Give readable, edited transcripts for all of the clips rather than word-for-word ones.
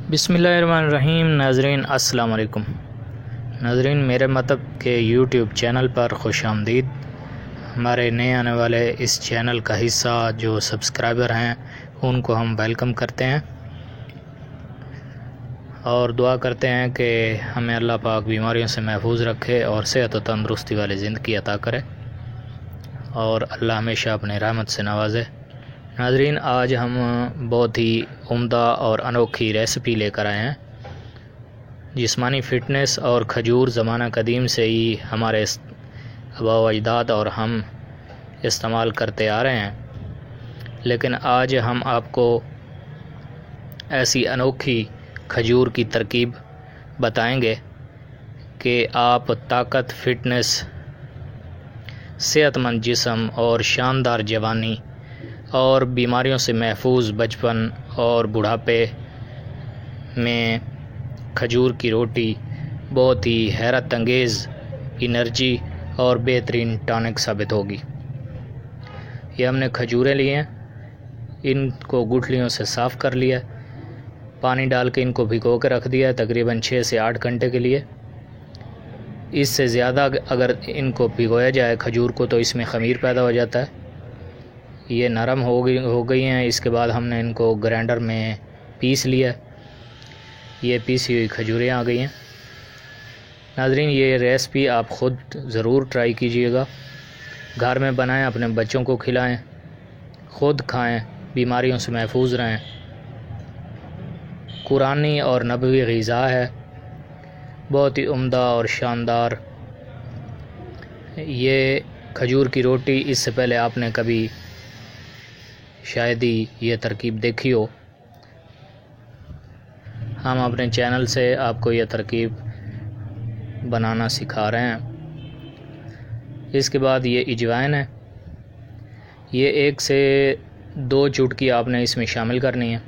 बिस्मिल्लाहिर्रहमानिर्रहीम। नाज़रीन अस्सलाम वालेकुम। नाज़रीन, मेरे मतलब के यूट्यूब चैनल पर खुश आमदीद। हमारे नए आने वाले इस चैनल का हिस्सा जो सब्सक्राइबर हैं उनको हम वेलकम करते हैं और दुआ करते हैं कि हमें अल्लाह पाक बीमारियों से महफूज रखे और सेहत व तंदुरुस्ती वाली ज़िंदगी अता करे और अल्लाह हमेशा अपने रहमत से नवाजे। नाज़रीन, आज हम बहुत ही उम्दा और अनोखी रेसिपी लेकर आए हैं। जिस्मानी फ़िटनेस और खजूर ज़माना कदीम से ही हमारे आबा व अजदाद और हम इस्तेमाल करते आ रहे हैं, लेकिन आज हम आपको ऐसी अनोखी खजूर की तरकीब बताएंगे कि आप ताकत, फ़िटनेस, सेहतमंद जिस्म और शानदार जवानी और बीमारियों से महफूज बचपन और बुढ़ापे में खजूर की रोटी बहुत ही हैरत अंगेज़ एनर्जी और बेहतरीन टॉनिक साबित होगी। ये हमने खजूरें लिए हैं, इनको गुठलियों से साफ़ कर लिया, पानी डाल के इनको भिगो के रख दिया तकरीबन 6 से 8 घंटे के लिए। इससे ज़्यादा अगर इनको भिगोया जाए खजूर को तो इसमें ख़मीर पैदा हो जाता है। ये नरम हो गई हैं। इसके बाद हमने इनको ग्राइंडर में पीस लिया। ये पीसी हुई खजूरें आ गई हैं। नाज़रीन, ये रेसिपी आप ख़ुद ज़रूर ट्राई कीजिएगा, घर में बनाएं, अपने बच्चों को खिलाएं, ख़ुद खाएं, बीमारियों से महफूज रहें। कुरानी और नबवी ग़िज़ा है, बहुत ही उम्दा और शानदार। ये खजूर की रोटी इससे पहले आपने कभी शायद ही ये तरकीब देखी हो। हम अपने चैनल से आपको ये तरकीब बनाना सिखा रहे हैं। इसके बाद ये अजवाइन है, ये 1 से 2 चुटकी आपने इसमें शामिल करनी है।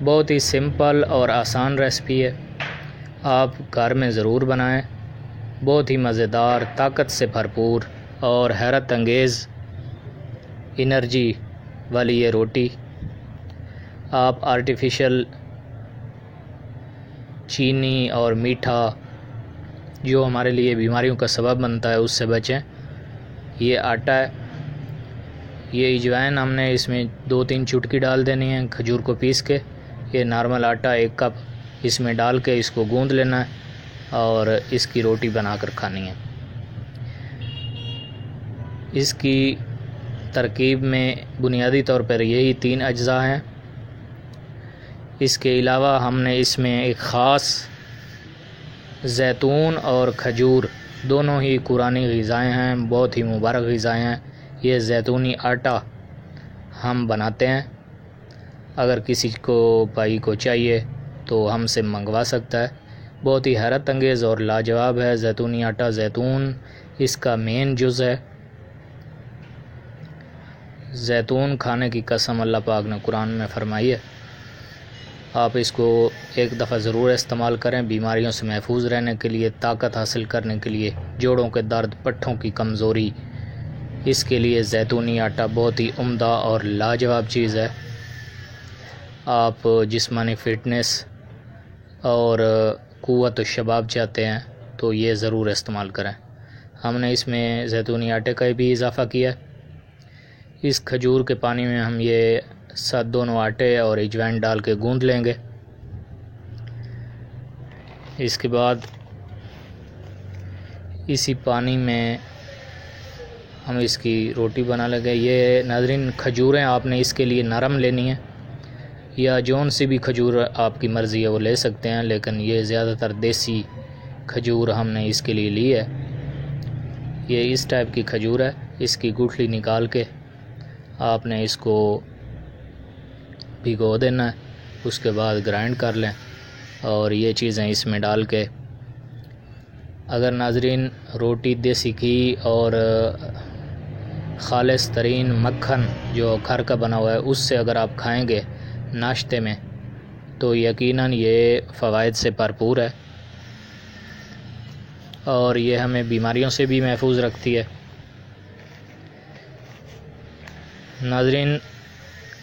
बहुत ही सिंपल और आसान रेसिपी है, आप घर में ज़रूर बनाएं। बहुत ही मज़ेदार, ताकत से भरपूर और हैरत अंगेज़ एनर्जी वाली ये रोटी आप आर्टिफिशियल चीनी और मीठा जो हमारे लिए बीमारियों का सबब बनता है उससे बचें। ये आटा है, ये अजवाइन हमने इसमें 2-3 चुटकी डाल देनी है खजूर को पीस के। ये नॉर्मल आटा 1 कप इसमें डाल के इसको गूंद लेना है और इसकी रोटी बनाकर खानी है। इसकी तरकीब में बुनियादी तौर पर यही 3 अज्ज़ा हैं। इसके अलावा हमने इसमें एक ख़ास जैतून और खजूर दोनों ही कुरानी ग़िज़ाएँ हैं, बहुत ही मुबारक ग़िज़ाएँ हैं। ये ज़ैतूनी आटा हम बनाते हैं, अगर किसी को भाई को चाहिए तो हमसे मंगवा सकता है। बहुत ही हैरत अंगेज़ और लाजवाब है ज़ैतूनी आटा। ज़ैतून इसका मेन जुज़ है। ज़ैतून खाने की कसम अल्लाह पाक ने कुरान में फरमाई है। आप इसको एक दफ़ा ज़रूर इस्तेमाल करें बीमारियों से महफूज रहने के लिए, ताकत हासिल करने के लिए, जोड़ों के दर्द, पट्ठों की कमज़ोरी, इसके लिए ज़ैतूनी आटा बहुत ही उम्दा और लाजवाब चीज़ है। आप जिस्मानी फ़िटनेस और क़ुव्वत शबाब चाहते हैं तो ये ज़रूर इस्तेमाल करें। हमने इसमें ज़ैतूनी आटे का भी इजाफ़ा किया है। इस खजूर के पानी में हम ये दोनों आटे और अजवाइन डाल के गूंद लेंगे। इसके बाद इसी पानी में हम इसकी रोटी बना लेंगे। ये नाज़रीन, खजूरें आपने इसके लिए नरम लेनी है, या जौन सी भी खजूर आपकी मर्ज़ी है वो ले सकते हैं, लेकिन ये ज़्यादातर देसी खजूर हमने इसके लिए ली है। ये इस टाइप की खजूर है। इसकी गुठली निकाल के आपने इसको भिगो देना है, उसके बाद ग्राइंड कर लें और ये चीज़ें इसमें डाल के, अगर नाज़रीन रोटी देसी घी और ख़ालिस तरीन मक्खन जो घर का बना हुआ है उससे अगर आप खाएंगे नाश्ते में तो यकीनन ये फ़वाइद से भरपूर है और ये हमें बीमारियों से भी महफूज रखती है। नाज़रीन,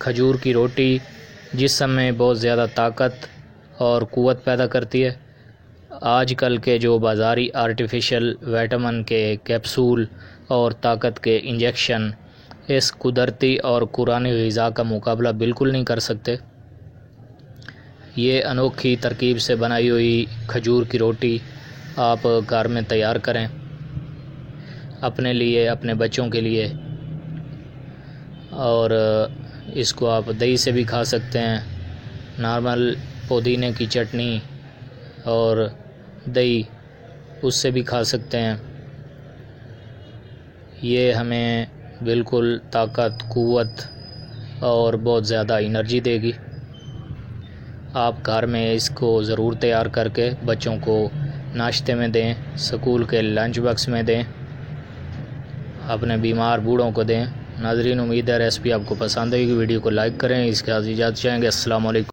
खजूर की रोटी जिस्म में बहुत ज़्यादा ताकत और क़ुव्वत पैदा करती है। आजकल के जो बाज़ारी आर्टिफिशियल विटामिन के कैप्सूल और ताकत के इंजेक्शन इस कुदरती और कुरानी ग़िज़ा का मुकाबला बिल्कुल नहीं कर सकते। ये अनोखी तरकीब से बनाई हुई खजूर की रोटी आप घर में तैयार करें अपने लिए, अपने बच्चों के लिए, और इसको आप दही से भी खा सकते हैं। नॉर्मल पुदीने की चटनी और दही उससे भी खा सकते हैं। ये हमें बिल्कुल ताकत, क़ुव्वत और बहुत ज़्यादा एनर्जी देगी। आप घर में इसको ज़रूर तैयार करके बच्चों को नाश्ते में दें, स्कूल के लंच बॉक्स में दें, अपने बीमार बूढ़ों को दें। नाज़रीन, उम्मीद है रेसिपी आपको पसंद आएगी। वीडियो को लाइक करें। इसके साथ इजाज़त चाहेंगे। अस्सलाम वालेकुम।